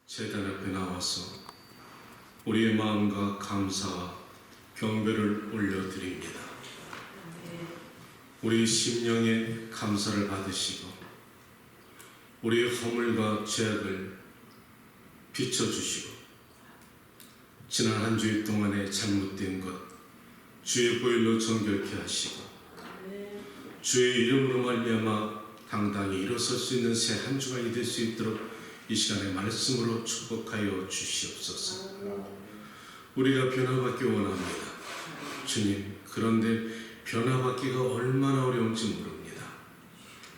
제단 앞에 나와서 우리의 마음과 감사와 경배를 올려드립니다. 우리 심령의 감사를 받으시고 우리의 허물과 죄악을 비춰주시고 지난 한 주일 동안의 잘못된 것 주의 보혈로 정결케 하시고 주의 이름으로 말미암아 당당히 일어설 수 있는 새 한 주간이 될 수 있도록 이 시간에 말씀으로 축복하여 주시옵소서. 우리가 변화받기 원합니다. 주님, 그런데 변화받기가 얼마나 어려운지 모릅니다.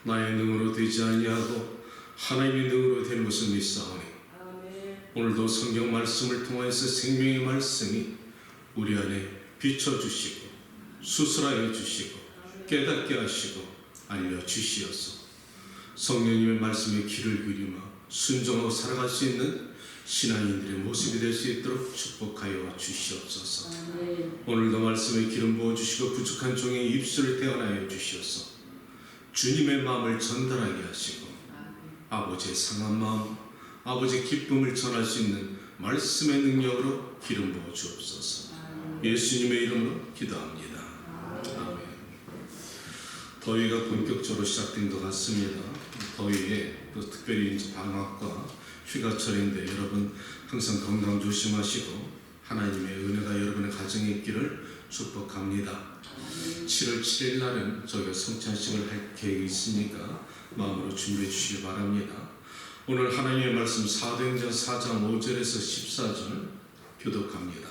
나의 능으로 되지 아니하고 하나님의 능으로 되는 것을 믿사오니 오늘도 성경 말씀을 통하여서 생명의 말씀이 우리 안에 비춰주시고 수술하여 주시고 깨닫게 하시고 알려주시옵소서. 성령님의 말씀에 귀를 기울이며 순종하고 살아갈 수 있는 신앙인들의 모습이 될 수 있도록 축복하여 주시옵소서. 오늘도 말씀에 기름 부어주시고 부족한 종의 입술을 태어나여 주시옵소서. 주님의 마음을 전달하게 하시고 아버지의 상한 마음, 아버지의 기쁨을 전할 수 있는 말씀의 능력으로 기름 부어 주옵소서. 예수님의 이름으로 기도합니다. 아멘. 더위가 본격적으로 시작된 것 같습니다. 더위에 또 특별히 이제 방학과 휴가철인데 여러분 항상 건강 조심하시고 하나님의 은혜가 여러분의 가정에 있기를 축복합니다. 7월 7일 날은 저희가 성찬식을 할 계획이 있으니까 마음으로 준비해 주시기 바랍니다. 오늘 하나님의 말씀 사도행전 4장 5절에서 14절 교독합니다.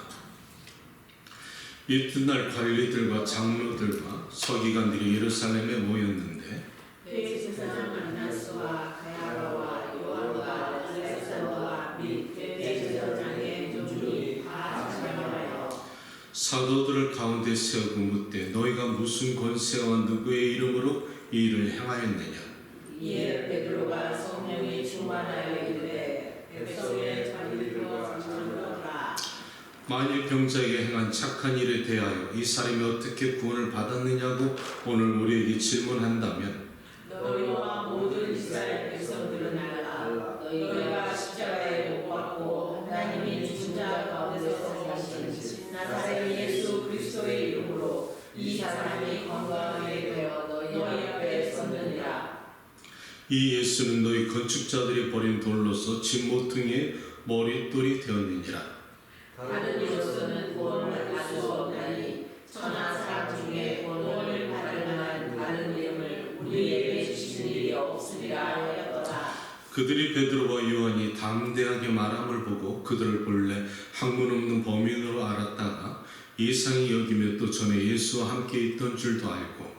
이튿날 관리들과 장로들과 서기관들이 예루살렘에 모였는데 대제사장 안나스와 가야바와 요한과 알렉산더와 및 대제사장의 종이 다 찾아와요. 사도들을 가운데 세우고 묻되 너희가 무슨 권세와 누구의 이름으로 이 일을 행하였느냐. 이에 베드로가 성령이 충만하여 이르되 백성의 자기들과 장로들아 만일 병자에게 행한 착한 일에 대하여 이 사람이 어떻게 구원을 받았느냐고 오늘 우리에게 질문한다면 너희와 모든 이스라엘 백성들은 알라. 너희가 십자가에 못 박고 하나님이 죽은 자 가운데서 살리신 나사렛 예수 그리스도의 이름으로 이 사람이 건강하게 되어 너희 앞에 섰느니라. 이 예수는 너희 건축자들이 버린 돌로서 집 모퉁이의 머릿돌이 되었느니라. 다른 이로서는 구원을 받을 수 없나니 천하 사람 중에 구원을 받을 만한 다른 이름을 우리에게 주신 일이 없으리라 하였더라. 그들이 베드로와 요한이 담대하게 말함을 보고 그들을 본래 학문 없는 범인으로 알았다가 이상히 여기며 또 전에 예수와 함께 있던 줄도 알고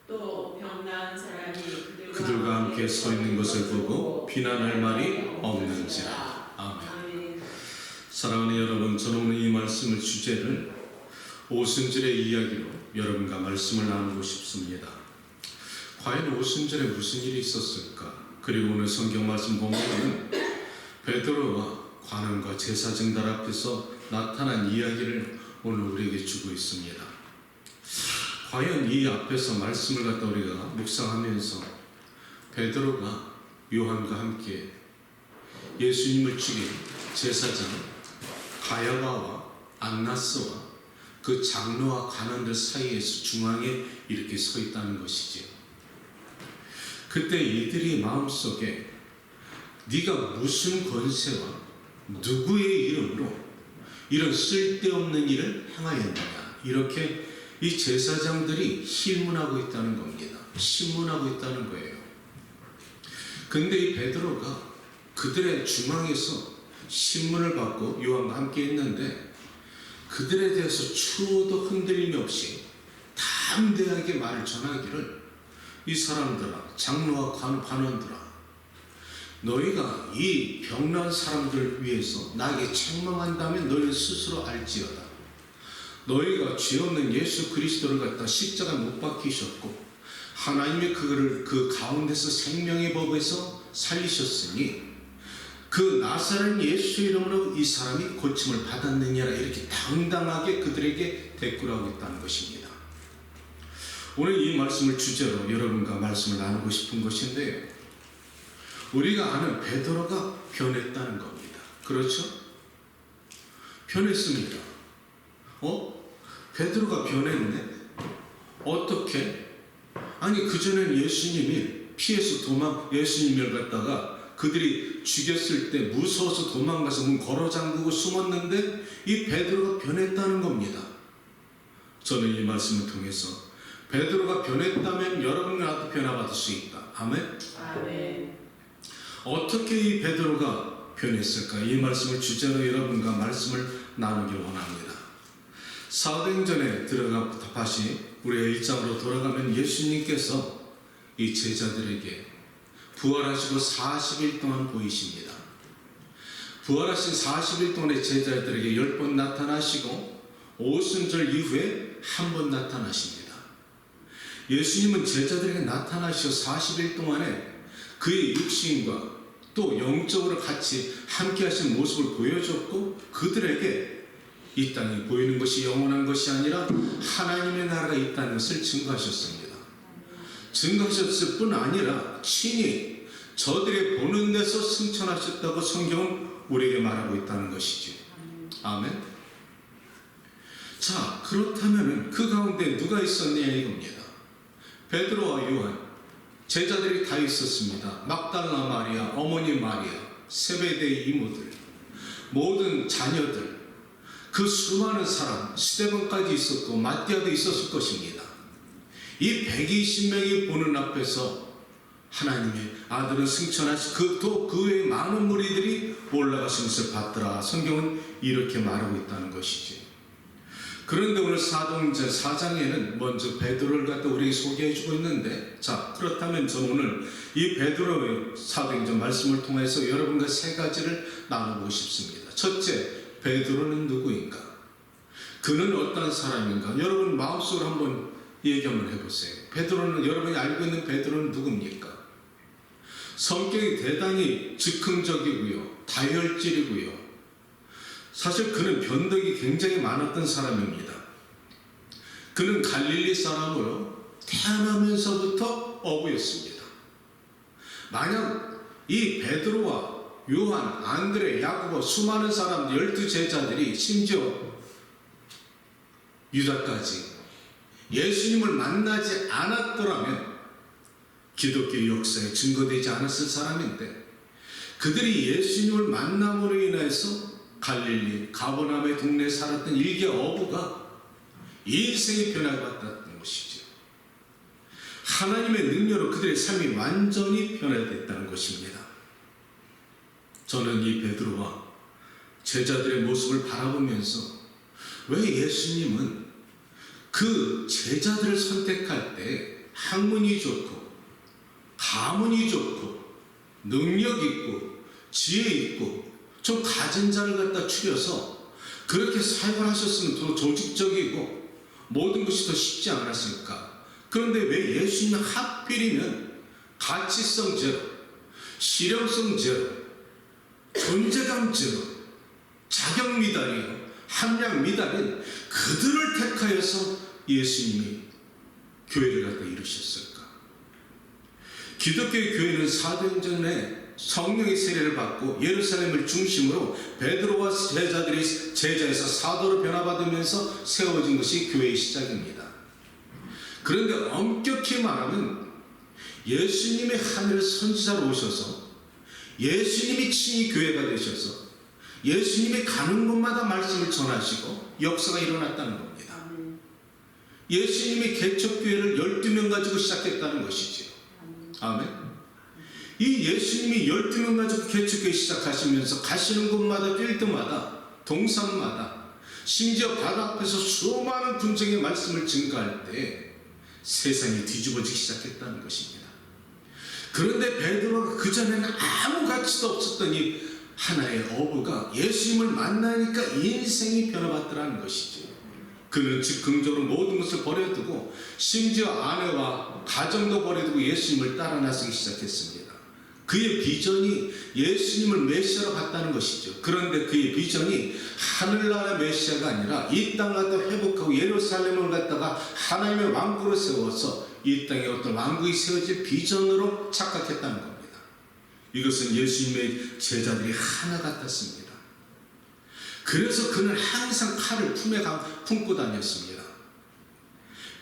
또 병나은 사람이 그들과 함께 서 있는 것을 보고 비난할 말이 없는지라. 아멘. 사랑하는 여러분, 저는 오늘 이 말씀을 주제를 오순절의 이야기로 여러분과 말씀을 나누고 싶습니다. 과연 오순절에 무슨 일이 있었을까? 그리고 오늘 성경 말씀 보면 베드로와 관원과 제사장들 앞에서 나타난 이야기를 오늘 우리에게 주고 있습니다. 과연 이 앞에서 말씀을 갖다 우리가 묵상하면서 베드로가 요한과 함께 예수님을 죽인 제사장 가야바와 안나스와 그 장로와 관원들 사이에서 중앙에 이렇게 서 있다는 것이지요. 그때 이들이 마음속에 네가 무슨 권세와 누구의 이름으로 이런 쓸데없는 일을 행하였느냐, 이렇게 이 제사장들이 신문하고 있다는 겁니다. 신문하고 있다는 거예요. 근데 이 베드로가 그들의 중앙에서 신문을 받고 요한과 함께 있는데 그들에 대해서 추호도 흔들림이 없이 담대하게 말을 전하기를 이 사람들아, 장로와 관원들아, 너희가 이 병난 사람들을 위해서 나에게 책망한다면 너희는 스스로 알지어다. 너희가 죄 없는 예수 그리스도를 갖다 십자가에 못 박히셨고 하나님이 그를 그 가운데서 생명의 법에서 살리셨으니 그 나사렛 예수 이름으로 이 사람이 고침을 받았느냐라, 이렇게 당당하게 그들에게 대꾸하고 있다는 것입니다. 오늘 이 말씀을 주제로 여러분과 말씀을 나누고 싶은 것인데요, 우리가 아는 베드로가 변했다는 겁니다. 그렇죠? 변했습니다. 베드로가 변했네? 어떻게? 아니 그전엔 예수님이 피해서 예수님을 갖다가 그들이 죽였을 때 무서워서 도망가서 문 걸어 잠그고 숨었는데 이 베드로가 변했다는 겁니다. 저는 이 말씀을 통해서 베드로가 변했다면 여러분과 나도 변화받을 수 있다. 아멘? 아멘. 어떻게 이 베드로가 변했을까? 이 말씀을 주제로 여러분과 말씀을 나누길 원합니다. 사도행전에 들어가 다시 우리의 일장으로 돌아가면 예수님께서 이 제자들에게 부활하시고 40일 동안 보이십니다. 부활하신 40일 동안의 제자들에게 10번 나타나시고 오순절 이후에 한 번 나타나십니다. 예수님은 제자들에게 나타나시어 40일 동안에 그의 육신과 또 영적으로 같이 함께 하신 모습을 보여줬고 그들에게 이 땅이 보이는 것이 영원한 것이 아니라 하나님의 나라가 있다는 것을 증거하셨습니다. 증거하셨을 뿐 아니라 친히 저들의 보는 데서 승천하셨다고 성경은 우리에게 말하고 있다는 것이죠. 아멘. 자, 그렇다면 그 가운데 누가 있었냐 이겁니다. 베드로와 요한, 제자들이 다 있었습니다. 막달라 마리아, 어머니 마리아, 세베대의 이모들, 모든 자녀들, 그 수많은 사람, 스데반까지 있었고 마띠아도 있었을 것입니다. 이 120명이 보는 앞에서 하나님의 아들은 승천하시 또 그 외에 많은 무리들이 올라가신 것을 봤더라. 성경은 이렇게 말하고 있다는 것이지. 그런데 오늘 사도행전 4장에는 먼저 베드로를 갖다 우리에게 소개해주고 있는데, 자 그렇다면 저는 오늘 이 베드로의 사도행전 말씀을 통해서 여러분과 세 가지를 나누고 싶습니다. 첫째, 베드로는 누구인가? 그는 어떤 사람인가? 여러분 마음속으로 한번 얘기 한번 해보세요. 베드로는, 여러분이 알고 있는 베드로는 누굽니까? 성격이 대단히 즉흥적이고요, 다혈질이고요. 사실 그는 변덕이 굉장히 많았던 사람입니다. 그는 갈릴리 사람으로 태어나면서부터 어부였습니다. 만약 이 베드로와 요한, 안드레, 야고보 수많은 사람들 12제자들이 심지어 유다까지 예수님을 만나지 않았더라면 기독교 역사에 증거되지 않았을 사람인데 그들이 예수님을 만남으로 인해서 갈릴리, 가버나움의 동네에 살았던 일개 어부가 인생이 변화받았던 것이죠. 하나님의 능력으로 그들의 삶이 완전히 변화됐다는 것입니다. 저는 이 베드로와 제자들의 모습을 바라보면서 왜 예수님은 그 제자들을 선택할 때 학문이 좋고 가문이 좋고 능력 있고 지혜 있고 좀 가진 자를 갖다 추려서 그렇게 사역을 하셨으면 더 조직적이고 모든 것이 더 쉽지 않았을까? 그런데 왜 예수님은 하필이면 가치성 제로, 실용성 제로, 존재감 제로, 자격 미달이요, 함량 미달인 그들을 택하여서 예수님이 교회를 갖다 이루셨을까? 기독교의 교회는 사도행전에 성령의 세례를 받고 예루살렘을 중심으로 베드로와 제자들이 제자에서 사도로 변화받으면서 세워진 것이 교회의 시작입니다. 그런데 엄격히 말하면 예수님이 하늘 선지자로 오셔서 예수님이 친히 교회가 되셔서 예수님이 가는 곳마다 말씀을 전하시고 역사가 일어났다는 겁니다. 예수님이 개척교회를 12명 가지고 시작했다는 것이죠. 아멘. 이 예수님이 12명 가지고 개척교회 시작하시면서 가시는 곳마다 필드마다 동산마다 심지어 바닷가에서 수많은 분쟁의 말씀을 증거할 때 세상이 뒤집어지기 시작했다는 것입니다. 그런데 베드로가 그전에는 아무 가치도 없었던 이 하나의 어부가 예수님을 만나니까 인생이 변화받더라는 것이죠. 그는 즉흥적으로 모든 것을 버려두고 심지어 아내와 가정도 버려두고 예수님을 따라 나서기 시작했습니다. 그의 비전이 예수님을 메시아로 봤다는 것이죠. 그런데 그의 비전이 하늘나라 메시아가 아니라 이 땅을 갖다 회복하고 예루살렘을 갖다가 하나님의 왕국으로 세워서 이 땅에 어떤 왕국이 세워질 비전으로 착각했다는 겁니다. 이것은 예수님의 제자들이 하나 같았습니다. 그래서 그는 항상 칼을 품에 품고 다녔습니다.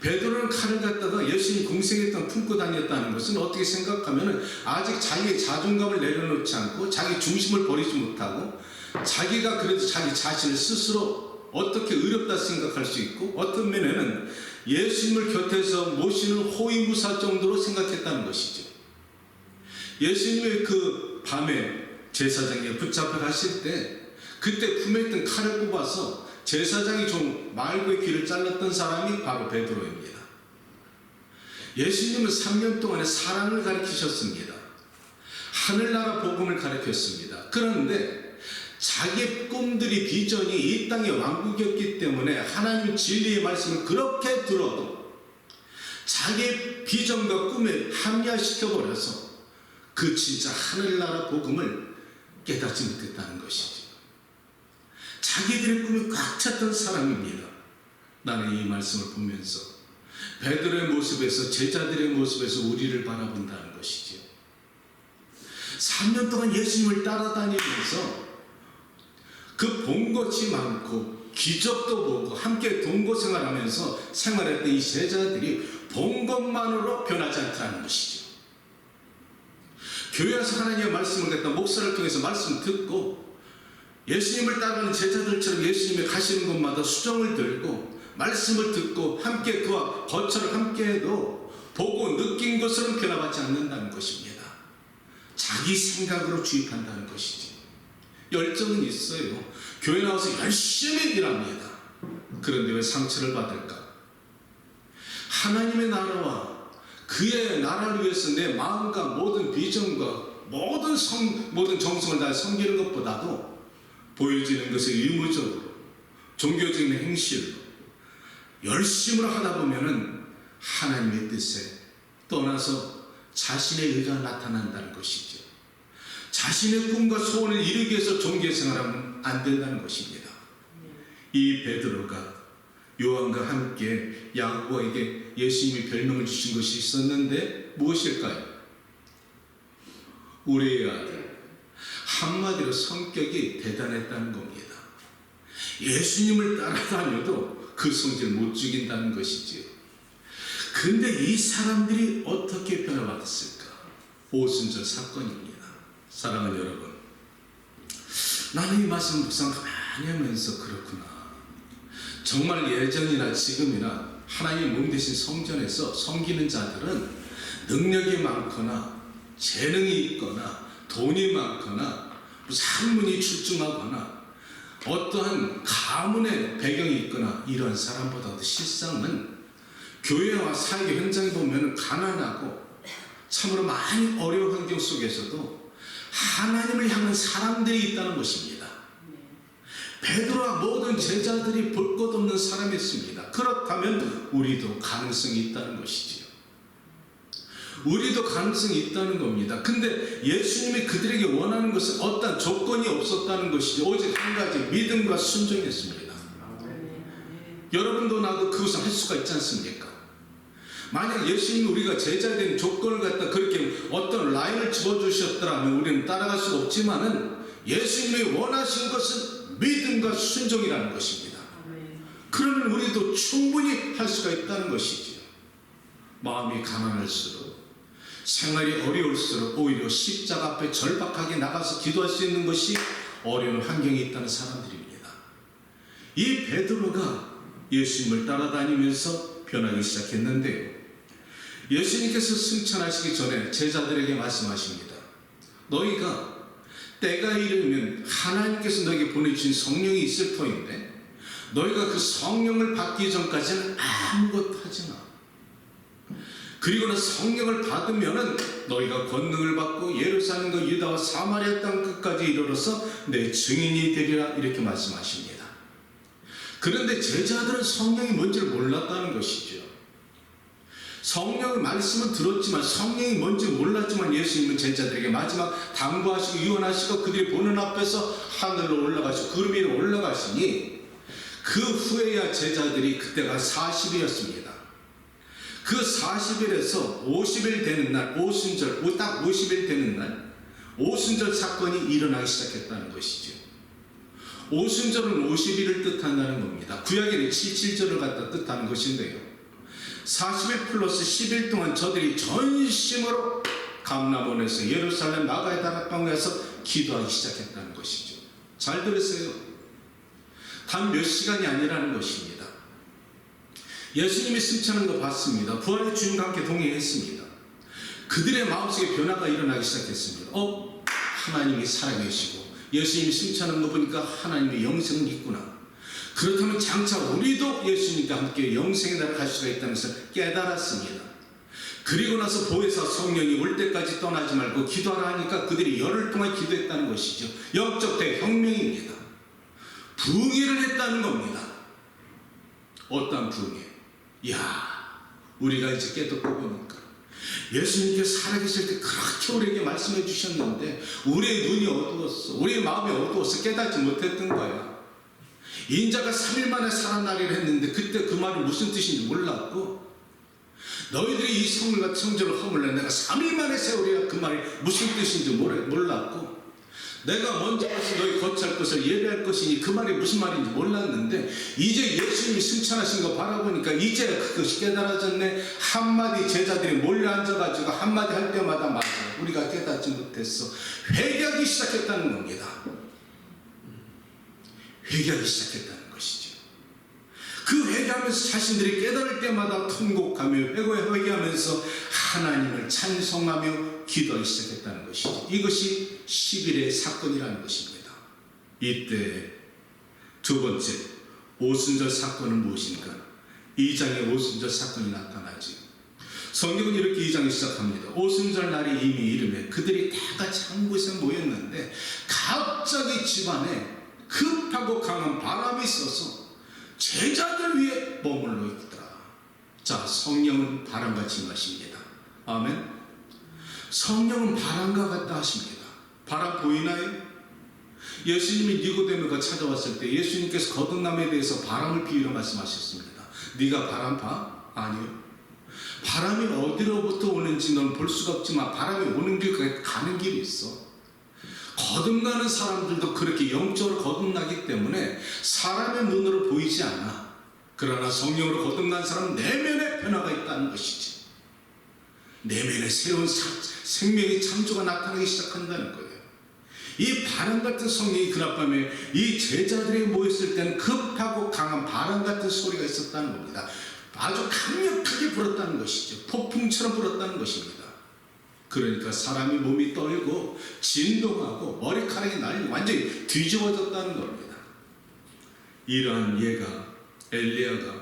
베드로는 칼을 갖다가 예수님 공생했던 품고 다녔다는 것은 어떻게 생각하면 아직 자기의 자존감을 내려놓지 않고 자기 중심을 버리지 못하고 자기가 그래도 자기 자신을 스스로 어떻게 의롭다 생각할 수 있고 어떤 면에는 예수님을 곁에서 모시는 호위무사 정도로 생각했다는 것이죠. 예수님의 그 밤에 제사장이 붙잡혀 가실 때 그때 품에 있던 칼을 뽑아서 제사장이 좀 말고의 귀를 잘랐던 사람이 바로 베드로입니다. 예수님은 3년 동안에 사랑을 가르치셨습니다. 하늘나라 복음을 가르쳤습니다. 그런데 자기 꿈들이 비전이 이 땅의 왕국이었기 때문에 하나님 진리의 말씀을 그렇게 들어도 자기 비전과 꿈에 합리화시켜버려서 그 진짜 하늘나라 복음을 깨닫지 못했다는 것이죠. 자기들의 꿈이 꽉 찼던 사람입니다. 나는 이 말씀을 보면서 베드로의 모습에서 제자들의 모습에서 우리를 바라본다는 것이죠. 3년 동안 예수님을 따라다니면서 그 본 것이 많고 기적도 보고 함께 동거생활하면서 생활했던 이 제자들이 본 것만으로 변하지 않다는 것이죠. 교회에서 하나님의 말씀을 갖다 목사를 통해서 말씀 듣고 예수님을 따르는 제자들처럼 예수님이 가시는 곳마다 수정을 들고 말씀을 듣고 함께 그와 거처를 함께해도 보고 느낀 것으로는 변화받지 않는다는 것입니다. 자기 생각으로 주입한다는 것이지. 열정은 있어요. 교회 나와서 열심히 일합니다. 그런데 왜 상처를 받을까? 하나님의 나라와 그의 나라를 위해서 내 마음과 모든 비전과 모든 정성을 다해 섬기는 것보다도 보여지는 것을 의무적으로 종교적인 행실로 열심으로 하다 보면은 하나님의 뜻에 떠나서 자신의 의가 나타난다는 것이죠. 자신의 꿈과 소원을 이루기 위해서 종교생활하면 안 된다는 것입니다. 이 베드로가 요한과 함께 야고보에게 예수님이 별명을 주신 것이 있었는데 무엇일까요? 우리의 아들. 한마디로 성격이 대단했다는 겁니다. 예수님을 따라다녀도 그 성질을 못 죽인다는 것이지요. 근데 이 사람들이 어떻게 변화받았을까? 오순절 사건입니다. 사랑하는 여러분, 나는 이 말씀 묵상 가만히 하면서 그렇구나. 정말 예전이나 지금이나 하나님의 몸 대신 성전에서 섬기는 자들은 능력이 많거나 재능이 있거나 돈이 많거나 학문이 출중하거나 어떠한 가문의 배경이 있거나 이런 사람보다도 실상은 교회와 사회 현장에 보면 가난하고 참으로 많이 어려운 환경 속에서도 하나님을 향한 사람들이 있다는 것입니다. 베드로와 모든 제자들이 볼 것 없는 사람이었습니다. 그렇다면 우리도 가능성이 있다는 것이지요. 우리도 가능성이 있다는 겁니다. 근데 예수님이 그들에게 원하는 것은 어떤 조건이 없었다는 것이죠. 오직 한 가지, 믿음과 순종이었습니다. 여러분도 나도 그것을 할 수가 있지 않습니까? 만약 예수님이 우리가 제자된 조건을 갖다 그렇게 어떤 라인을 집어주셨더라면 우리는 따라갈 수가 없지만은 예수님이 원하신 것은 믿음과 순종이라는 것입니다. 그러면 우리도 충분히 할 수가 있다는 것이지요. 마음이 가난할수록 생활이 어려울수록 오히려 십자가 앞에 절박하게 나가서 기도할 수 있는 것이 어려운 환경이 있다는 사람들입니다. 이 베드로가 예수님을 따라다니면서 변하기 시작했는데요. 예수님께서 승천하시기 전에 제자들에게 말씀하십니다. 너희가 때가 이르면 하나님께서 너에게 보내주신 성령이 있을 터인데 너희가 그 성령을 받기 전까지는 아무것도 하지 마. 그리고는 성령을 받으면은 너희가 권능을 받고 예루살렘과 유다와 사마리아 땅 끝까지 이르러서 내 증인이 되리라 이렇게 말씀하십니다. 그런데 제자들은 성령이 뭔지를 몰랐다는 것이죠. 성령의 말씀은 들었지만 성령이 뭔지 몰랐지만 예수님은 제자들에게 마지막 당부하시고 유언하시고 그들이 보는 앞에서 하늘로 올라가시고 구름 위로 올라가시니 그 후에야 제자들이 그때가 40일이었습니다. 그 40일에서 50일 되는 날 오순절 딱 50일 되는 날 오순절 사건이 일어나기 시작했다는 것이죠. 오순절은 50일을 뜻한다는 겁니다. 구약에는 77절을 갖다 뜻하는 것인데요. 40일 플러스 10일 동안 저들이 전심으로 감람원에서 예루살렘 나가야 다락방에서 기도하기 시작했다는 것이죠. 잘 들으세요. 단 몇 시간이 아니라는 것입니다. 예수님이 승천한 거 봤습니다. 부활의 주님과 함께 동행했습니다. 그들의 마음속에 변화가 일어나기 시작했습니다. 하나님이 살아계시고 예수님이 승천한 거 보니까 하나님의 영생은 있구나. 그렇다면 장차 우리도 예수님과 함께 영생의 나라를 갈 수가 있다는 것을 깨달았습니다. 그리고 나서 보혜사 성령이 올 때까지 떠나지 말고 기도하라 하니까 그들이 열흘 동안 기도했다는 것이죠. 영적 대혁명입니다. 부흥회를 했다는 겁니다. 어떤 부흥회? 우리가 이제 깨닫고 보니까 예수님께서 살아계실 때 그렇게 우리에게 말씀해 주셨는데 우리의 눈이 어두웠어. 우리의 마음이 어두워서 깨닫지 못했던 거야. 인자가 3일 만에 살아나리를 했는데 그때 그 말이 무슨 뜻인지 몰랐고, 너희들이 이 성물과 성전을 허물래 내가 3일 만에 세우리라 그 말이 무슨 뜻인지 몰랐고, 내가 먼저 가서 너희 거처할 것을 예배할 것이니 그 말이 무슨 말인지 몰랐는데 이제 예수님이 승천하신 거 바라보니까 이제 그것이 깨달아졌네. 한마디 제자들이 몰려 앉아가지고 한마디 할 때마다 맞아, 우리가 깨닫지 못했어. 회개하기 시작했다는 겁니다. 회개하기 시작했다는 것이죠. 그 회개하면서 자신들이 깨달을 때마다 통곡하며 회개하면서 하나님을 찬송하며 기도하기 시작했다는 것이죠. 이것이 10일의 사건이라는 것입니다. 이때 두 번째 오순절 사건은 무엇인가? 2장의 오순절 사건이 나타나지. 성경은 이렇게 2장이 시작합니다. 오순절 날이 이미 이르매 그들이 다 같이 한 곳에 모였는데 갑자기 집안에 급하고 강한 바람이 있어서 제자들 위에 머물러 있더라. 자, 성령은 바람같이 임하십니다. 아멘. 성령은 바람과 같다 하십니다. 바람 보이나요? 예수님이 니고데모가 찾아왔을 때 예수님께서 거듭남에 대해서 바람을 비유로 말씀하셨습니다. 네가 바람 봐? 아니요. 바람이 어디로부터 오는지 넌 볼 수가 없지만 바람이 오는 길, 가는 길이 있어. 거듭나는 사람들도 그렇게 영적으로 거듭나기 때문에 사람의 눈으로 보이지 않아. 그러나 성령으로 거듭난 사람은 내면에 변화가 있다는 것이지. 내면에 새로운 생명의 창조가 나타나기 시작한다는 거예요. 이 바람 같은 성령이 그날 밤에 이 제자들이 모였을 때는 급하고 강한 바람 같은 소리가 있었다는 겁니다. 아주 강력하게 불었다는 것이죠. 폭풍처럼 불었다는 것입니다. 그러니까 사람이 몸이 떨고 진동하고 머리카락이 날리고 완전히 뒤집어졌다는 겁니다. 이러한 예가 엘리야가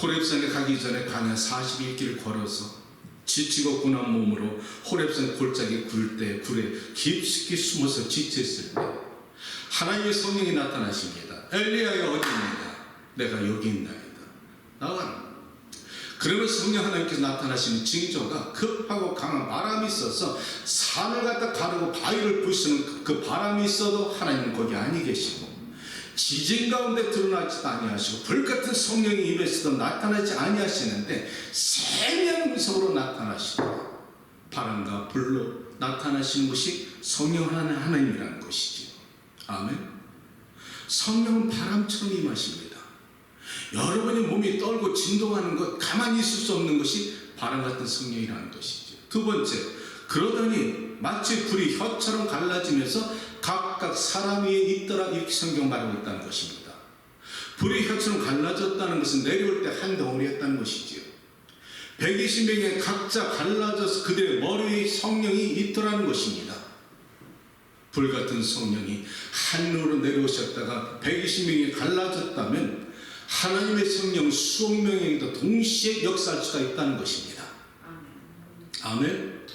호렙산에 가기 전에 광야 40일길을 걸어서 지치고 군한 몸으로 호렙산 골짜기 굴에 깊숙이 숨어서 지쳤을 때 하나님의 성령이 나타나십니다. 엘리야야 어디 있느냐? 내가 여기 있나이다. 나와라. 그러면 성령 하나님께서 나타나시는 징조가 급하고 강한 바람이 있어서 산을 갖다 가르고 바위를 부수는 그 바람이 있어도 하나님은 거기 아니 계시고, 지진 가운데 드러나지도 아니하시고 불같은 성령이 임했어도 나타나지 아니하시는데 생명음성으로 나타나시고 바람과 불로 나타나시는 것이 성령 하나님이라는 것이죠. 아멘. 성령은 바람처럼 임하십니다. 여러분의 몸이 떨고 진동하는 것, 가만히 있을 수 없는 것이 바람 같은 성령이라는 것이죠. 두 번째, 그러더니 마치 불이 혀처럼 갈라지면서 각각 사람 위에 있더라, 이렇게 성경 말하고 있다는 것입니다. 불이 혀처럼 갈라졌다는 것은 내려올 때 한 덩어리였다는 것이지요. 120명이 각자 갈라져서 그들의 머리 위에 성령이 있더라는 것입니다. 불 같은 성령이 하늘로 내려오셨다가 120명이 갈라졌다면 하나님의 성령 수억 명에게도 동시에 역사할 수가 있다는 것입니다. 아멘.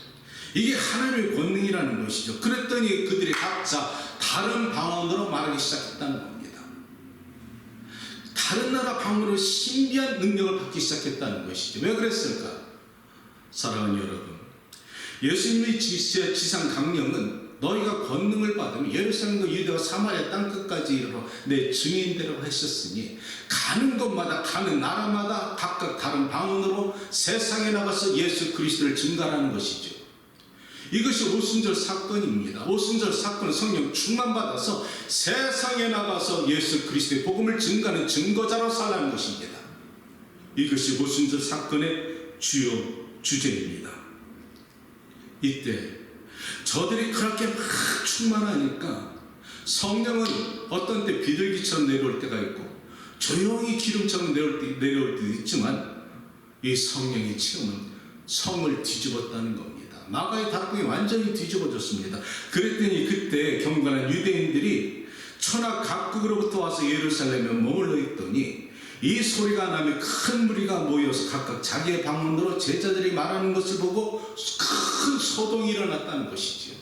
이게 하나님의 권능이라는 것이죠. 그랬더니 그들이 각자 다른 방언으로 말하기 시작했다는 겁니다. 다른 나라 방언으로 신비한 능력을 받기 시작했다는 것이죠. 왜 그랬을까? 사랑하는 여러분, 예수님의 지상 강령은 너희가 권능을 받으면 예루살렘과 유대와 사마리아 땅끝까지 이르러 내 증인되라고 하셨으니 가는 곳마다 가는 나라마다 각각 다른 방언으로 세상에 나가서 예수 그리스도를 증거하는 것이죠. 이것이 오순절 사건입니다. 오순절 사건은 성령 충만받아서 세상에 나가서 예수 그리스도의 복음을 증거하는 증거자로 살라는 것입니다. 이것이 오순절 사건의 주요 주제입니다. 이때 저들이 그렇게 막 충만하니까 성령은 어떤 때 비둘기처럼 내려올 때가 있고 조용히 기름처럼 내려올 때도 있지만 이 성령의 체험은 성을 뒤집었다는 겁니다. 마가의 닭궁이 완전히 뒤집어졌습니다. 그랬더니 그때 경건한 유대인들이 천하 각국으로부터 와서 예루살렘에 머물러 있더니 이 소리가 나면 큰 무리가 모여서 각각 자기의 방문으로 제자들이 말하는 것을 보고 큰 소동이 일어났다는 것이지요.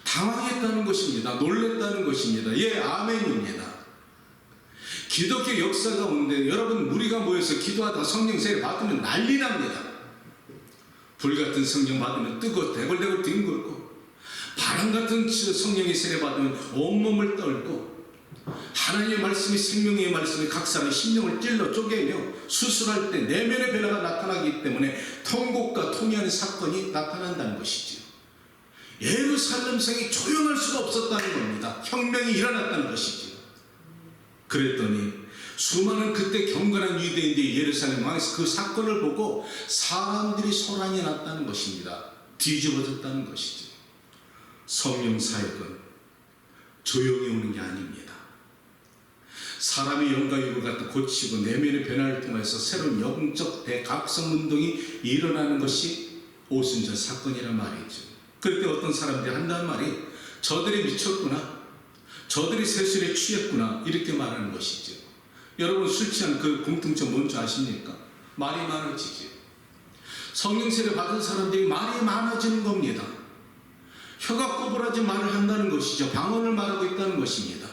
당황했다는 것입니다. 놀랬다는 것입니다. 예, 아멘입니다. 기독교 역사 가운데 여러분 무리가 모여서 기도하다 성령 세례 받으면 난리 납니다. 불같은 성령 받으면 뜨고 대굴대굴 뒹굴고 바람같은 성령의 세례 받으면 온몸을 떨고 하나님의 말씀이 생명의 말씀이 각 사람의 심령을 찔러 쪼개며 수술할 때 내면의 변화가 나타나기 때문에 통곡과 통회하는 사건이 나타난다는 것이지요. 예루살렘 성이 조용할 수가 없었다는 겁니다. 혁명이 일어났다는 것이지요. 그랬더니 수많은 그때 경건한 유대인들이 예루살렘 왕에서 그 사건을 보고 사람들이 소란이 났다는 것입니다. 뒤집어졌다는 것이죠. 성령 사역은 조용히 오는 게 아닙니다. 사람의 영과 육을 갖다 고치고 내면의 변화를 통해서 새로운 영적 대각성 운동이 일어나는 것이 오순절 사건이란 말이죠. 그때 어떤 사람들이 한다는 말이 저들이 미쳤구나, 저들이 세술에 취했구나 이렇게 말하는 것이죠. 여러분 술 취한 그 공통점 뭔지 아십니까? 말이 많아지죠. 성령 세례 받은 사람들이 말이 많아지는 겁니다. 혀가 꼬부라진 말을 한다는 것이죠. 방언을 말하고 있다는 것입니다.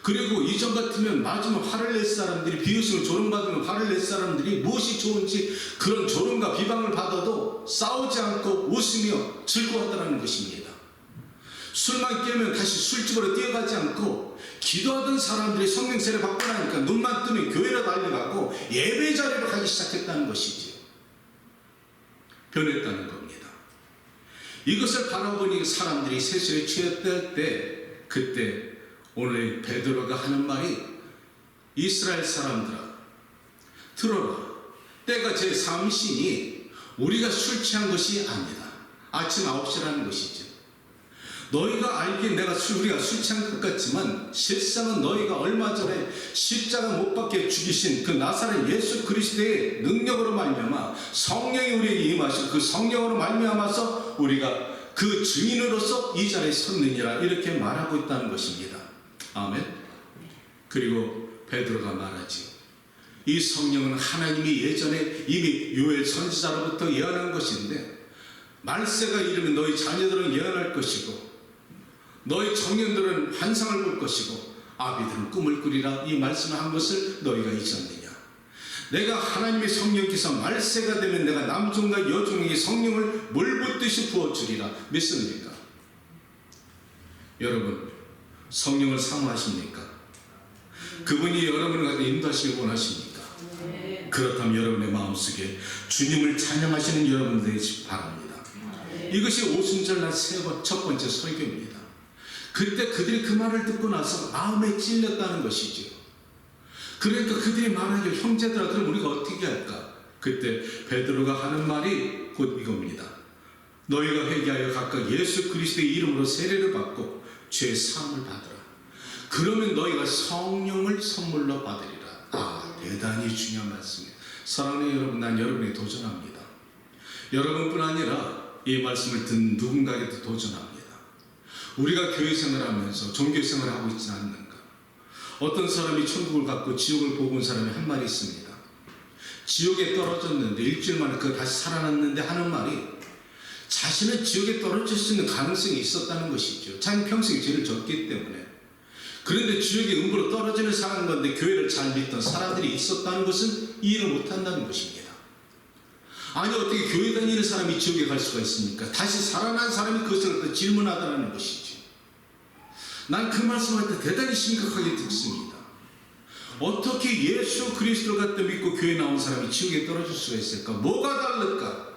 그리고 이전 같으면 맞으면 화를 낼 사람들이, 비웃음을 조롱받으면 화를 낼 사람들이 무엇이 좋은지 그런 조롱과 비방을 받아도 싸우지 않고 웃으며 즐거웠다는 것입니다. 술만 깨면 다시 술집으로 뛰어가지 않고 기도하던 사람들이 성령 세례 받고 나니까 눈만 뜨면 교회로 달려가고 예배 자리로 가기 시작했다는 것이지요. 변했다는 겁니다. 이것을 바라보니 사람들이 세술에 취했을 때 그때 오늘 베드로가 하는 말이 이스라엘 사람들아 들어라, 때가 제 삼시니 우리가 술 취한 것이 아니다. 아침 9시라는 것이죠. 너희가 알기엔 우리가 술 취한 것 같지만 실상은 너희가 얼마 전에 십자가 못 박혀 죽이신 그 나사렛 예수 그리스도의 능력으로 말미암아 성령이 우리에게 임하시고 그 성령으로 말미암아서 우리가 그 증인으로서 이 자리에 섰느니라 이렇게 말하고 있다는 것입니다. 아멘. 그리고 베드로가 말하지, 이 성령은 하나님이 예전에 이미 요엘 선지자로부터 예언한 것인데 말세가 이르면 너희 자녀들은 예언할 것이고 너희 청년들은 환상을 볼 것이고 아비들은 꿈을 꾸리라 이 말씀을 한 것을 너희가 잊었느냐. 내가 하나님의 성령께서 말세가 되면 내가 남종과 여종에게 성령을 물붓듯이 부어주리라. 믿습니까? 여러분 성령을 사모하십니까? 그분이 여러분을 가지고 인도하시길 원하십니까? 그렇다면 여러분의 마음속에 주님을 찬양하시는 여러분 되시기 바랍니다. 이것이 오순절 날 첫 번째 설교입니다. 그때 그들이 그 말을 듣고 나서 마음에 찔렸다는 것이죠. 그러니까 그들이 말하기를 형제들아 그럼 우리가 어떻게 할까? 그때 베드로가 하는 말이 곧 이겁니다. 너희가 회개하여 각각 예수 그리스도의 이름으로 세례를 받고 죄 사함을 받으라. 그러면 너희가 성령을 선물로 받으리라. 대단히 중요한 말씀이에요. 사랑하는 여러분, 난 여러분에게 도전합니다. 여러분뿐 아니라 이 말씀을 듣는 누군가에게도 도전합니다. 우리가 교회 생활하면서 종교 생활을 하고 있지 않는가? 어떤 사람이 천국을 갖고 지옥을 보고 온 사람이 한 말이 있습니다. 지옥에 떨어졌는데 일주일 만에 그 다시 살아났는데 하는 말이 자신은 지옥에 떨어질 수 있는 가능성이 있었다는 것이죠. 자기 평생에 죄를 졌기 때문에. 그런데 지옥에 음부로 떨어지는 사람 건데 교회를 잘 믿던 사람들이 있었다는 것은 이해를 못한다는 것입니다. 아니 어떻게 교회 다니는 사람이 지옥에 갈 수가 있습니까? 다시 살아난 사람이 그것을 질문하다는 것이죠. 난 그 말씀할 때 대단히 심각하게 듣습니다. 어떻게 예수 그리스도를 갖다 믿고 교회 나온 사람이 지옥에 떨어질 수가 있을까? 뭐가 다를까?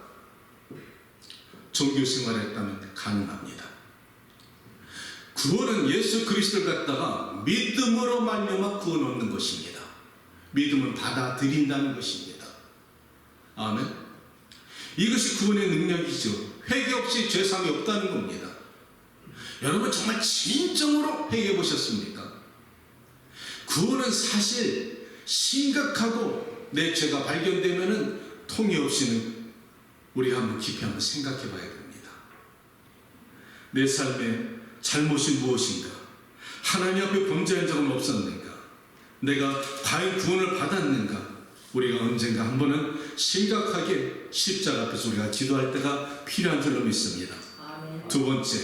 종교 생활했다면 가능합니다. 구원은 예수 그리스도를 갖다가 믿음으로 말미암아 구원 얻는 것입니다. 믿음은 받아들인다는 것입니다. 아멘. 이것이 구원의 능력이죠. 회개 없이 죄사함이 없다는 겁니다. 여러분 정말 진정으로 회개해 보셨습니까? 구원은 사실 심각하고 내 죄가 발견되면은 통이 없이는 우리가 한번 깊이 한번 생각해 봐야 됩니다. 내 삶에 잘못이 무엇인가? 하나님 앞에 범죄한 적은 없었는가? 내가 과연 구원을 받았는가? 우리가 언젠가 한 번은 심각하게 십자가 앞에서 우리가 기도할 때가 필요한 줄로 믿습니다. 두 번째,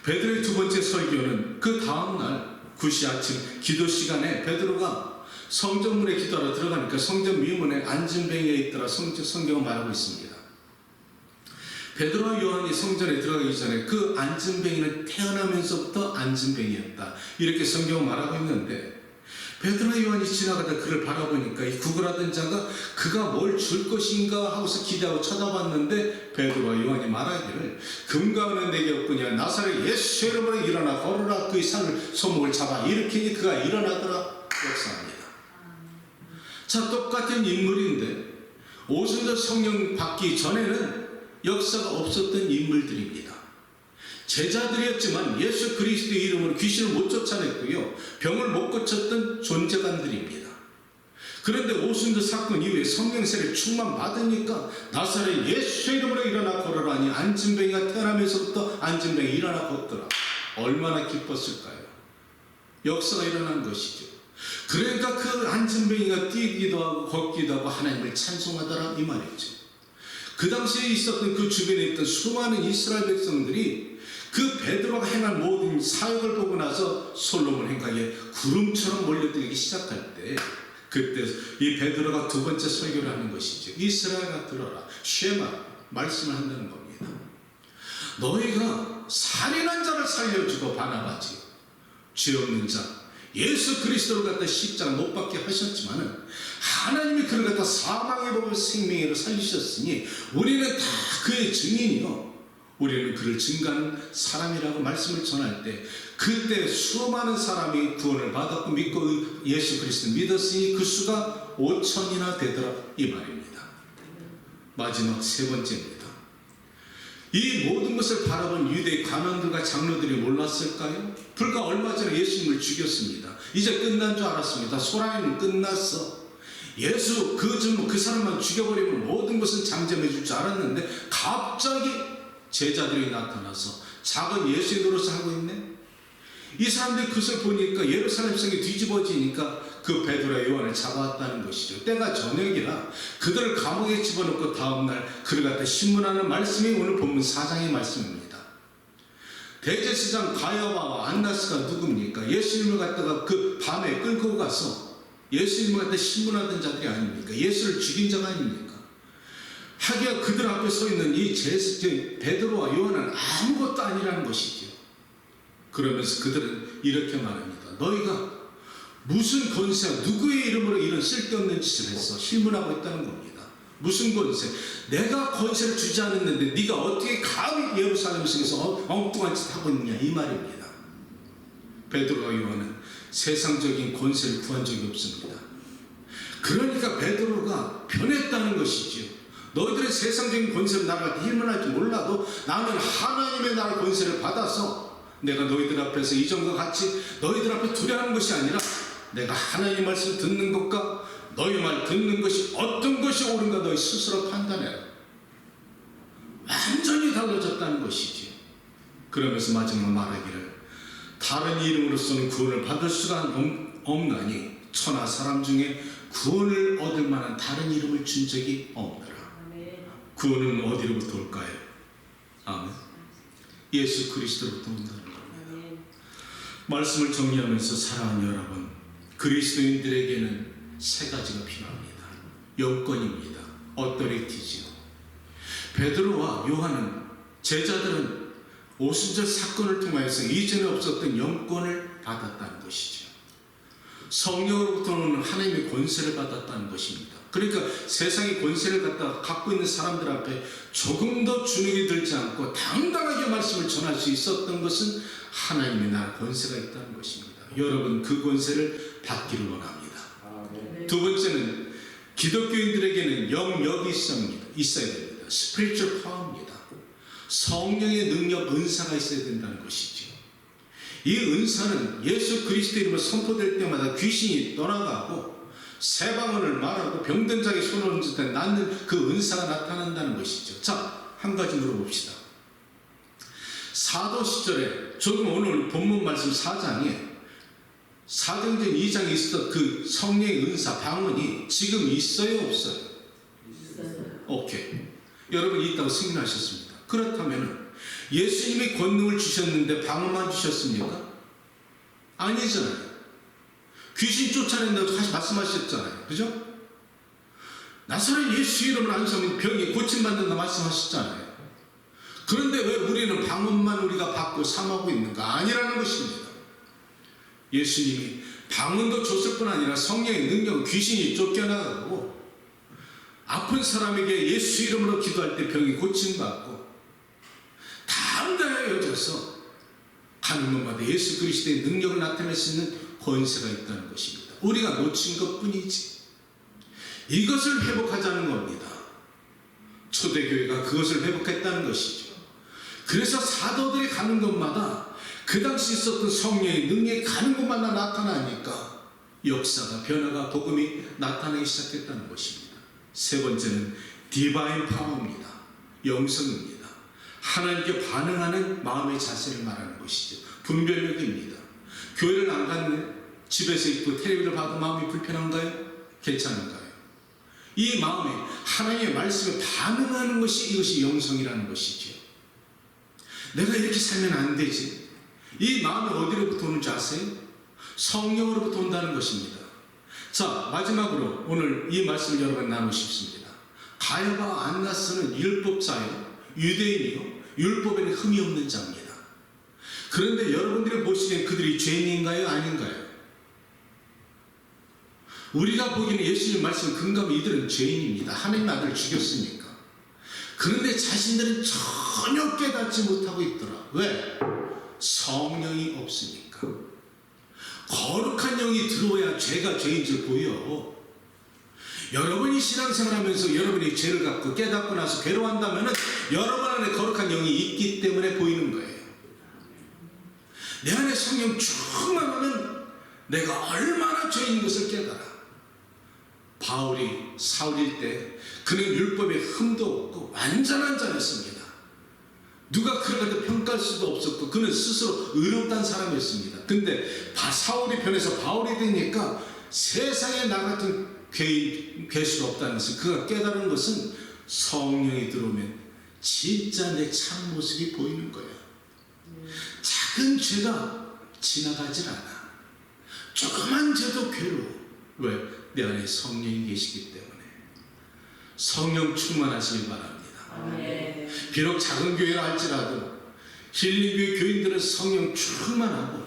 베드로의 두 번째 설교는 그 다음날 9시 아침 기도 시간에 베드로가 성전문에 기도하러 들어가니까 성전 미문에 안진뱅이에 있더라 성경은 말하고 있습니다. 베드로와 요한이 성전에 들어가기 전에 그 안진뱅이는 태어나면서부터 안진뱅이였다. 이렇게 성경은 말하고 있는데 베드로와 요한이 지나가다 그를 바라보니까 이 구걸하던 자가 그가 뭘 줄 것인가 하고서 기대하고 쳐다봤는데 베드로와 요한이 말하기를 금과 은은 내게 없거니와 나사렛 예수 이름으로 일어나 걸으라. 그의 손목을 잡아 일으키니 그가 일어나더라. 역사합니다. 자, 똑같은 인물인데 오순절 성령 받기 전에는 역사가 없었던 인물들입니다. 제자들이었지만 예수 그리스도의 이름으로 귀신을 못 쫓아냈고요, 병을 못 고쳤던 존재감들입니다. 그런데 오순절 사건 이후에 성령 세례 충만 받으니까 나사렛 예수 이름으로 일어나 걸으라니 안진뱅이가 태어나면서부터 안진뱅이 일어나 걷더라. 얼마나 기뻤을까요? 역사가 일어난 것이죠. 그러니까 그 안진뱅이가 뛰기도 하고 걷기도 하고 하나님을 찬송하더라 이 말이죠. 그 당시에 있었던 그 주변에 있던 수많은 이스라엘 백성들이 그 베드로가 행한 모든 사역을 보고 나서 솔로몬 행각에 구름처럼 몰려들기 시작할 때 그때 이 베드로가 두 번째 설교를 하는 것이죠. 이스라엘아 들어라. 쉐마 말씀을 한다는 겁니다. 너희가 살인한 자를 살려주고 바나바지 죄 없는 자 예수 그리스도를 갖다 십자가 못 박게 하셨지만은 하나님이 그를 갖다 사망의 법을 생명으로 살리셨으니 우리는 다 그의 증인이요 우리는 그를 증거하는 사람이라고 말씀을 전할 때 그때 수많은 사람이 구원을 받았고 믿고 예수 그리스도를 믿었으니 그 수가 5,000이나 되더라 이 말입니다. 마지막 세 번째입니다. 이 모든 것을 바라본 유대 관원들과 장로들이 몰랐을까요? 불과 얼마 전에 예수님을 죽였습니다. 이제 끝난 줄 알았습니다. 소란이는 끝났어. 예수 그 사람만 죽여버리면 모든 것은 잠잠해 줄 줄 알았는데 갑자기 제자들이 나타나서 작은 예수의 노릇을 하고 있네. 이 사람들이 그것을 보니까 예루살렘 성이 뒤집어지니까 그 베드로와 요한을 잡아왔다는 것이죠. 때가 저녁이라 그들을 감옥에 집어넣고 다음날 그를 갖다 신문하는 말씀이 오늘 본문 4장의 말씀입니다. 대제사장 가야바와 안나스가 누굽니까? 예수님을 갖다가 그 밤에 끌고 가서 예수님을 갖다 신문하던 자들이 아닙니까? 예수를 죽인 자가 아닙니까? 하기야 그들 앞에 서 있는 이 베드로와 요한은 아무것도 아니라는 것이죠. 그러면서 그들은 이렇게 말합니다. 너희가 무슨 권세와 누구의 이름으로 이런 쓸데없는 짓을 했어? 신문하고 있다는 겁니다. 무슨 권세? 내가 권세를 주지 않았는데 네가 어떻게 감히 예루살렘 성에서 엉뚱한 짓 하고 있느냐 이 말입니다. 베드로와 요한은 세상적인 권세를 구한 적이 없습니다. 그러니까 베드로가 변했다는 것이지요. 너희들의 세상적인 권세를 나를 힘을 줄 몰라도 나는 하나님의 나라 권세를 받아서 내가 너희들 앞에서 이전과 같이 너희들 앞에 두려워하는 것이 아니라 내가 하나님 말씀 듣는 것과 너희 말 듣는 것이 어떤 것이 옳은가 너희 스스로 판단해라. 완전히 달라졌다는 것이지. 그러면서 마지막 말하기를 다른 이름으로서는 구원을 받을 수가 없나니 천하 사람 중에 구원을 얻을 만한 다른 이름을 준 적이 없더라. 구원은 어디로부터 올까요? 아멘. 예수 그리스도로부터 온다는 겁니다. 말씀을 정리하면서 사랑하는 여러분, 그리스도인들에게는 세 가지가 필요합니다. 영권입니다. 어토리티지요. 베드로와 요한은 제자들은 오순절 사건을 통하여서 이전에 없었던 영권을 받았다는 것이죠. 성령으로부터 오는 하나님의 권세를 받았다는 것입니다. 그러니까 세상의 권세를 갖고 있는 사람들 앞에 조금 더 주눅이 들지 않고 당당하게 말씀을 전할 수 있었던 것은 하나님의 나라 권세가 있다는 것입니다. 여러분 그 권세를 받기를 원합니다. 두 번째는 기독교인들에게는 영역이 있어야 됩니다. 스피리추얼 파워입니다. 성령의 능력, 은사가 있어야 된다는 것이죠. 이 은사는 예수 그리스도 이름으로 선포될 때마다 귀신이 떠나가고 새 방언을 말하고 병든 자에게 손을 얹을 때 낫는 그 은사가 나타난다는 것이죠. 자, 한 가지 물어봅시다. 사도 시절에 조금 오늘 본문 말씀 4장에 사도행전 2장에 있었던 그 성령의 은사, 방언이 지금 있어요, 없어요? 있어요. 오케이. 여러분이 있다고 승인하셨습니다. 그렇다면 예수님이 권능을 주셨는데 방언만 주셨습니까? 아니잖아요. 귀신 쫓아낸다고 다시 말씀하셨잖아요. 그죠? 나사렛 예수 이름으로 안수하면 병이 고침받는다 말씀하셨잖아요. 그런데 왜 우리는 방언만 우리가 받고 삼하고 있는가? 아니라는 것입니다. 예수님이 방언도 줬을 뿐 아니라 성령의 능력은 귀신이 쫓겨나가고 아픈 사람에게 예수 이름으로 기도할 때 병이 고침받고 담대해져서 가는 것마다 예수 그리스도의 능력을 나타낼 수 있는 권세가 있다는 것입니다. 우리가 놓친 것뿐이지. 이것을 회복하자는 겁니다. 초대교회가 그것을 회복했다는 것이죠. 그래서 사도들이 가는 곳마다 그 당시 있었던 성령의 능력이 가는 곳마다 나타나니까 역사가, 변화가, 복음이 나타나기 시작했다는 것입니다. 세 번째는 디바인 파워입니다. 영성입니다. 하나님께 반응하는 마음의 자세를 말하는 것이죠. 분별력입니다. 교회를 안 갔네? 집에서 있고 텔레비를 봐도 마음이 불편한가요? 괜찮은가요? 이 마음에 하나님의 말씀에 반응하는 것이 이것이 영성이라는 것이죠. 내가 이렇게 살면 안 되지. 이 마음이 어디로부터 오는지 아세요? 성령으로부터 온다는 것입니다. 자, 마지막으로 오늘 이 말씀을 여러분 나누고 싶습니다. 가야바 안나스는 율법자요, 유대인이요, 율법에는 흠이 없는 자입니다. 그런데 여러분들이 보시기엔 그들이 죄인인가요? 아닌가요? 우리가 보기에는 예수님 말씀 근거하면 이들은 죄인입니다. 하나님 아들을 죽였으니까. 그런데 자신들은 전혀 깨닫지 못하고 있더라. 왜? 성령이 없으니까. 거룩한 영이 들어와야 죄가 죄인 줄 보여. 여러분이 신앙생활하면서 여러분이 죄를 갖고 깨닫고 나서 괴로워한다면 여러분 안에 거룩한 영이 있기 때문에 보이는 거예요. 내 안에 성령 충만하면 내가 얼마나 죄인 것을 깨달아. 바울이 사울일 때 그는 율법에 흠도 없고 완전한 자였습니다. 누가 그를 갖다 평가할 수도 없었고 그는 스스로 의롭다는 사람이었습니다. 근데 사울이 변해서 바울이 되니까 세상에 나 같은 괴수가 없다는 것을 그가 깨달은 것은 성령이 들어오면 진짜 내 참모습이 보이는 거예요. 작은 죄가 지나가질 않아. 조그만 죄도 괴로워. 왜? 내 안에 성령이 계시기 때문에. 성령 충만하시길 바랍니다. 아멘. 비록 작은 교회라 할지라도 힐링교회 교인들은 성령 충만하고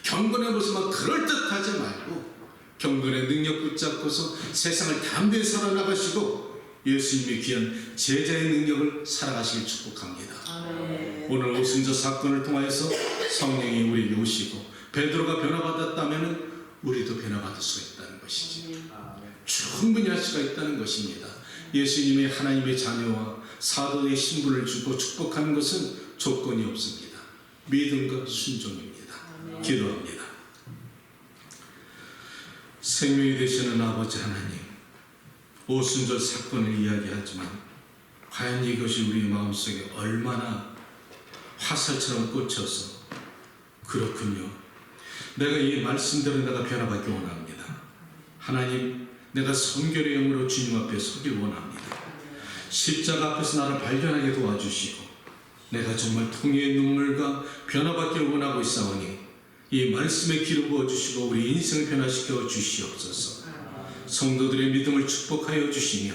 경건의 모습만 그럴듯하지 말고 경건의 능력 붙잡고서 세상을 담대히 살아나가시고 예수님의 귀한 제자의 능력을 살아가시길 축복합니다. 아멘. 오늘 오순절 사건을 통하여서 성령이 우리에게 오시고 베드로가 변화받았다면 우리도 변화받을 수가 있다는 것이지. 충분히 할 수가 있다는 것입니다. 예수님의 하나님의 자녀와 사도의 신분을 주고 축복하는 것은 조건이 없습니다. 믿음과 순종입니다. 기도합니다. 생명이 되시는 아버지 하나님, 오순절 사건을 이야기하지만 과연 이것이 우리 마음속에 얼마나 화살처럼 꽂혀서 그렇군요. 내가 이 말씀대로 내가 변화받기 원합니다. 하나님, 내가 성결의 영으로 주님 앞에 서길 원합니다. 십자가 앞에서 나를 발견하게 도와주시고 내가 정말 통의의 눈물과 변화받기를 원하고 있사오니 이 말씀에 기름 부어주시고 우리 인생을 변화시켜 주시옵소서. 성도들의 믿음을 축복하여 주시며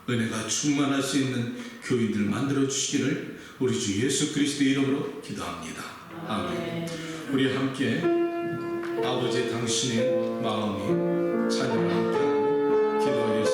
은혜가 충만할 수 있는 교인들 만들어 주시기를 우리 주 예수 그리스도의 이름으로 기도합니다. 아멘. 우리 함께 아버지 당신의 마음이 자녀와 함께 기도하겠습니다.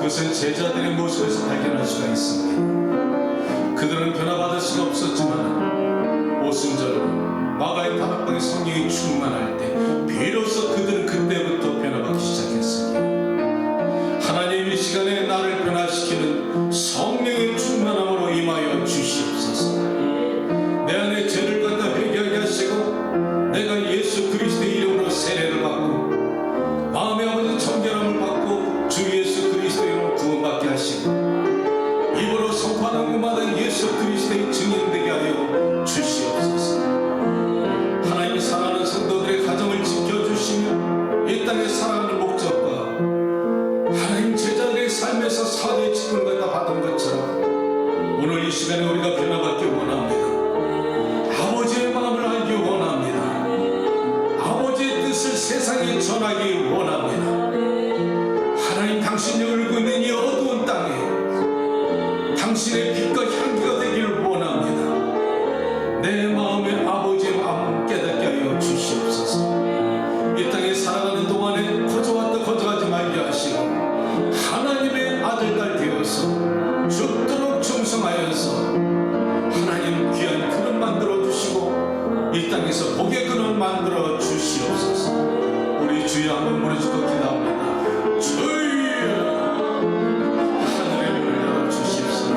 그것은 제자들의 모습에서 발견할 수가 있습니다. 그들은 변화받을 수가 없었지만 오순절로 마가의 다락방에 성령이 충만할 때 비로소 그들은 그때부터 변화받기 시작했습니다. 하나님 이 시간에 나를 변화시키는 성령의 충만함으로 임하여 주시옵소서. 내 안에 죄를 갖다 회개하게 하시고 내가 예수 그리스도의 이름으로 세례를 받고 마음의 아버지 정결함을 받고 주 예수 그리스도의 이름으로 구원받게 하시고 입으로 선포하는 것마다 예수 그리스도의 증인되게 하여 주시옵소서. 하나님이 사랑하는 성도들의 가정을 지켜주시며 이 땅에 살아가는 목적과 하나님 제자들의 삶에서 사도의 직분을 갖다 받은 것처럼 오늘 이 시간에 우리가 변화받기 원합니다. 아버지의 마음을 알기 원합니다. 아버지의 뜻을 세상에 전하기 원합니다. 하나님 당신이 울고 있는 이 어두운 땅에 당신의 빛과 향기가 되기를 원합니다. 내 마음에 아버지의 마음을 깨닫게 하여 주시옵소서. 이 땅에 살아가는 동안에 거저왔다 거저하지 말게 하시고 하나님의 아들딸 되어서 죽도록 충성하여서 하나님 귀한 그릇 만들어 주시고 이 땅에서 복의 그릇 만들어 주시옵소서. 우리 주여 한번 무너지고 기도합니다. 주여 하늘의 문을 열어주십시오.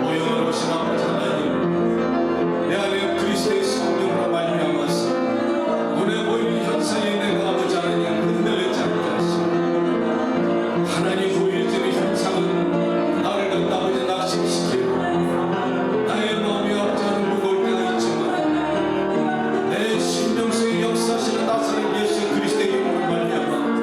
모형을 오신 아버지 하나님, 내 안에 그리스도의 성령으로 말미암아서 눈에 보이는 현상에 내가 아버지 하나님 흔들리지 않게 하시고 하나님 보여지는 현상은 나를 갖다 아버지 낙심시키고 나의 마음이 아버지 하나님 무거울 때가 있지만 내 심령 속에 역사하시는 나사렛 예수 그리스도의 이름으로 말미암아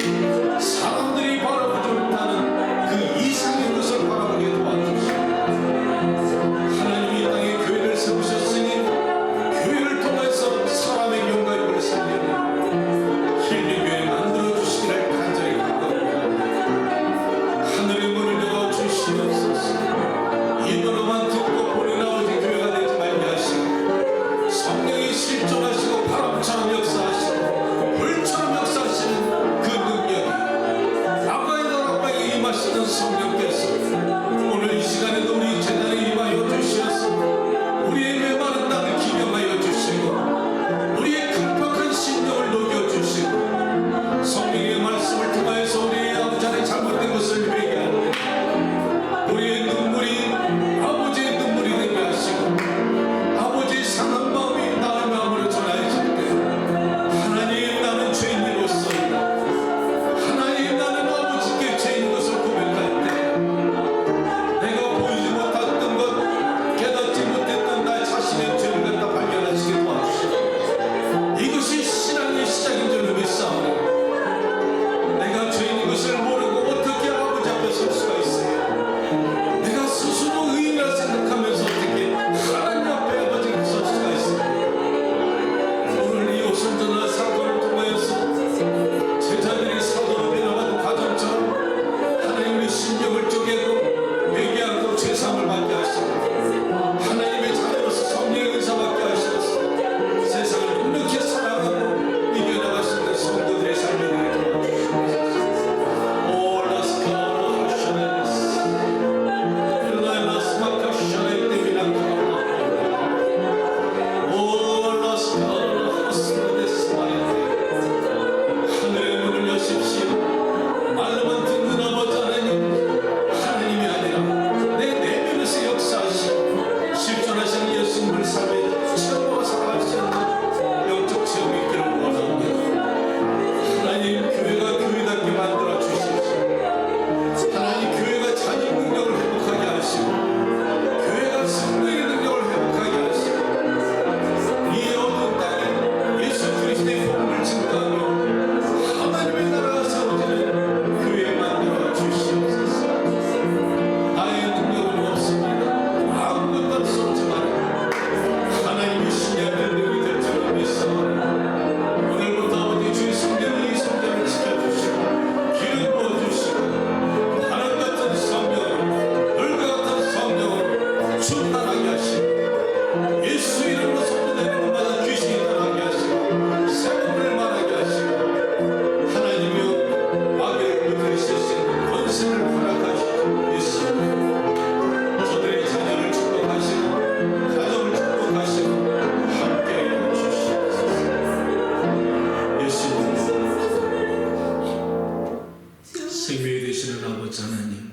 되시는 아버지 하나님,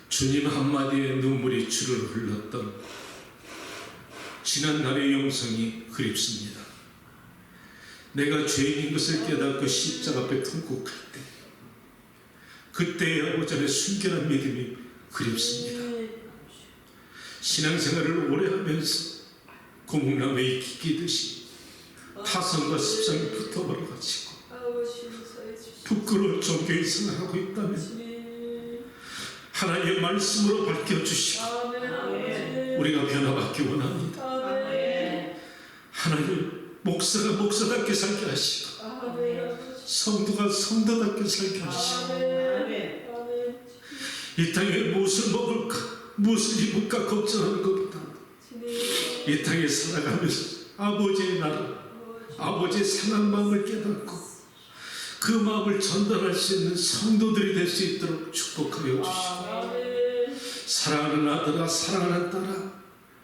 주님 한마디에 눈물이 주를 흘렀던 지난날의 영성이 그립습니다. 내가 죄인인 것을 깨닫고 십자가 앞에 통곡할 때 그때의 아버지 안에 순결한 믿음이 그립습니다. 신앙생활을 오래 하면서 고목나무에 기끼듯이 타성과 습성이 붙어버려가지고 부끄러운 종교에 생활하고 있다면 하나님의 말씀으로 밝혀주시고 우리가 변화받기 원합니다. 하나님, 목사가 목사답게 살게 하시고 성도가 성도답게 살게 하시고 이 땅에 무엇을 먹을까 무엇을 입을까 걱정하는 것보다 이 땅에 살아가면서 아버지의 나라, 아버지의 상한 마음을 깨닫고 그 마음을 전달할 수 있는 성도들이 될 수 있도록 축복하여 주시고, 사랑하는 아들아, 사랑하는 딸아,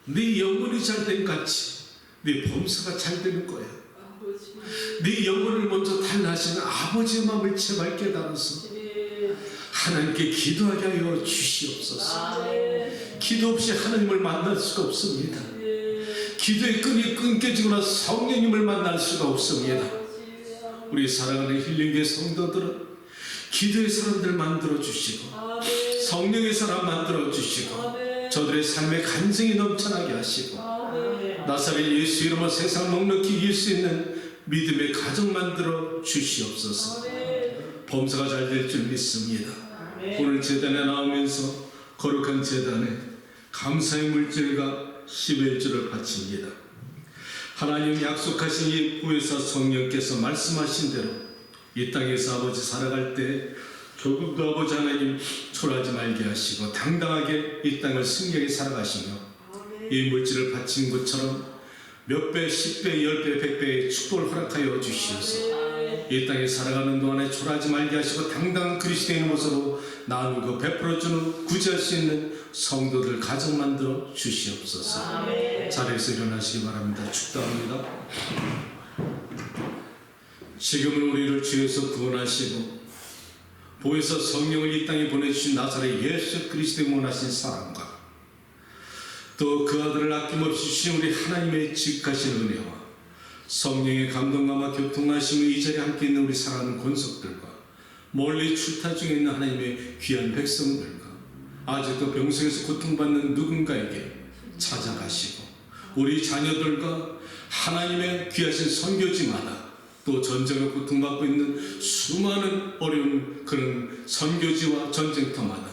네 영혼이 잘된 같이 네 범사가 잘 되는 거야. 네 영혼을 먼저 달라하시는 아버지의 마음을 제발 깨달아서 하나님께 기도하게 하여 주시옵소서. 기도 없이 하나님을 만날 수가 없습니다. 기도의 끈이 끊겨지거나 성령님을 만날 수가 없습니다. 우리 사랑하는 힐링교회 성도들은 기도의 사람들 만들어 주시고 성령의 사람 만들어 주시고 저들의 삶에 간증이 넘쳐나게 하시고 나사렛 예수 이름으로 세상 넉넉히 이길 수 있는 믿음의 가정 만들어 주시옵소서. 범사가 잘 될 줄 믿습니다. 오늘 제단에 나오면서 거룩한 제단에 감사의 물질과 11조를 바칩니다. 하나님 약속하신 이 보혜사 성령께서 말씀하신 대로 이 땅에서 아버지 살아갈 때 조금도 아버지 하나님 초라하지 말게 하시고 당당하게 이 땅을 승리하게 살아가시며 이 물질을 바친 것처럼 몇 배, 10배, 10배, 100배의 축복을 허락하여 주시옵소서. 이 땅에 살아가는 동안에 초라하지 말게 하시고 당당한 그리스도인의 모습으로 나누고 베풀어주는 구제할 수 있는 성도들 가정 만들어 주시옵소서. 자리에서 일어나시기 바랍니다. 축도합니다. 지금은 우리를 죄에서 구원하시고 보혜사 성령을 이 땅에 보내주신 나사렛 예수 그리스도의 원하신 사랑과 또 그 아들을 아낌없이 주신 우리 하나님의 지극하신 은혜와 성령의 감동감과 교통하심을 이 자리에 함께 있는 우리 사랑하는 권속들과 멀리 출타 중에 있는 하나님의 귀한 백성들과 아직도 병성에서 고통받는 누군가에게 찾아가시고 우리 자녀들과 하나님의 귀하신 선교지마다 또 전쟁에 고통받고 있는 수많은 어려운 그런 선교지와 전쟁터마다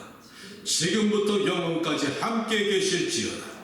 지금부터 영원까지 함께 계실지어다.